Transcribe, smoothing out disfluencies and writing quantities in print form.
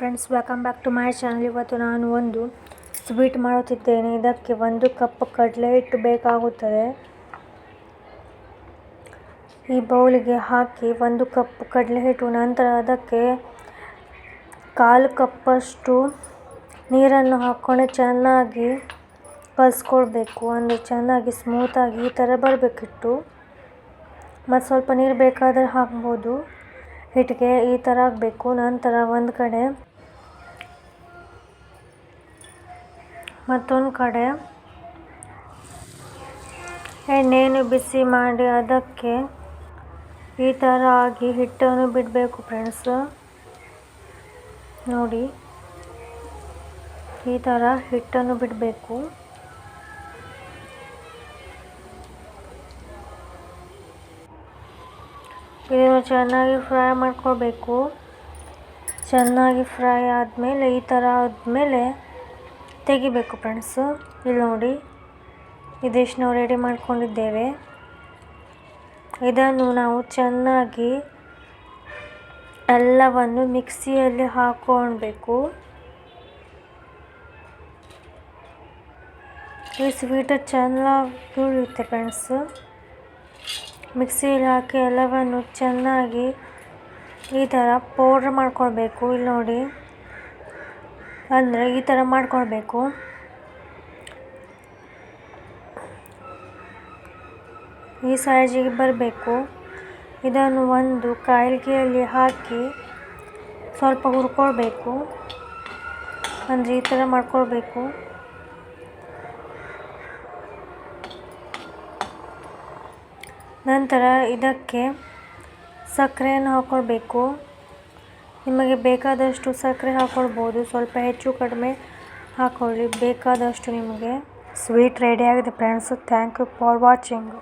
Friends, welcome back to my channel. ಇವತ್ತು ನಾನು ಒಂದು ಸ್ವೀಟ್ ಮಾಡುತ್ತಿದ್ದೇನೆ. ಇದಕ್ಕೆ 1 ಕಪ್ ಕಡಲೆ ಹಿಟ್ಟು ಬೇಕಾಗುತ್ತದೆ. ಈ ಬೌಲಿಗೆ ಹಾಕಿ 1 ಕಪ್ ಕಡಲೆ ಹಿಟ್ಟು, ನಂತರ ಅದಕ್ಕೆ 1/4 ಕಪ್ಪಷ್ಟು ನೀರನ್ನು ಹಾಕ್ಕೊಂಡು ಚೆನ್ನಾಗಿ ಕಲಿಸ್ಕೊಳ್ಬೇಕು. ಅಂದರೆ ಚೆನ್ನಾಗಿ ಸ್ಮೂತಾಗಿ ಈ ಥರ ಬರಬೇಕಿಟ್ಟು. ಮತ್ತು ಸ್ವಲ್ಪ ನೀರು ಬೇಕಾದರೆ ಹಾಕ್ಬೋದು. ಹಿಟ್ಟಿಗೆ ಈ ಥರ ಆಗಬೇಕು. ನಂತರ ಮತ್ತೊಂದು ಕಡೆ ಎಣ್ಣೆಯನ್ನು ಬಿಸಿ ಮಾಡಿ ಅದಕ್ಕೆ ಈ ಥರ ಆಗಿ ಹಿಟ್ಟನ್ನು ಬಿಡಬೇಕು ಫ್ರೆಂಡ್ಸ್. ನೋಡಿ, ಈ ಥರ ಹಿಟ್ಟನ್ನು ಬಿಡಬೇಕು. ಇದನ್ನು ಚೆನ್ನಾಗಿ ಫ್ರೈ ಮಾಡ್ಕೊಳ್ಬೇಕು. ಚೆನ್ನಾಗಿ ಫ್ರೈ ಆದಮೇಲೆ ಈ ಥರ ಆದಮೇಲೆ ತೆಗಿಬೇಕು ಫ್ರೆಂಡ್ಸ್. ಇಲ್ಲಿ ನೋಡಿ, ಇದಿಷ್ಟು ನಾವು ರೆಡಿ ಮಾಡ್ಕೊಂಡಿದ್ದೇವೆ. ಇದನ್ನು ನಾವು ಚೆನ್ನಾಗಿ ಎಲ್ಲವನ್ನು ಮಿಕ್ಸಿಯಲ್ಲಿ ಹಾಕ್ಕೊಳ್ಬೇಕು. ಈ ಸ್ವೀಟ್ ಚೆನ್ನಾಗಿ ಉಳಿಯುತ್ತೆ ಫ್ರೆಂಡ್ಸ್. ಮಿಕ್ಸಿಯಲ್ಲಿ ಹಾಕಿ ಎಲ್ಲವನ್ನು ಚೆನ್ನಾಗಿ ಈ ಥರ ಪೌಡ್ರ್ ಮಾಡ್ಕೊಳ್ಬೇಕು. ಇಲ್ಲಿ ನೋಡಿ, ಅಂದರೆ ಈ ಥರ ಮಾಡ್ಕೊಳ್ಬೇಕು. ಈ ಸೈಜಿಗೆ ಬರಬೇಕು. ಇದನ್ನು ಒಂದು ಕಾಯಿಗೆಯಲ್ಲಿ ಹಾಕಿ ಸ್ವಲ್ಪ ಹುರ್ಕೊಳ್ಬೇಕು. ಅಂದರೆ ಈ ಥರ ಮಾಡ್ಕೊಳ್ಬೇಕು. ನಂತರ ಇದಕ್ಕೆ ಸಕ್ಕರೆಯನ್ನು ಹಾಕ್ಕೊಳ್ಬೇಕು. ನಿಮಗೆ ಬೇಕಾದಷ್ಟು ಸಕ್ಕರೆ ಹಾಕ್ಕೊಳ್ಬೋದು. ಸ್ವಲ್ಪ ಹೆಚ್ಚು ಕಡಿಮೆ ಹಾಕ್ಕೊಳ್ಳಿ, ಬೇಕಾದಷ್ಟು ನಿಮಗೆ. ಸ್ವೀಟ್ ರೆಡಿಯಾಗಿದೆ friends. Thank you for watching.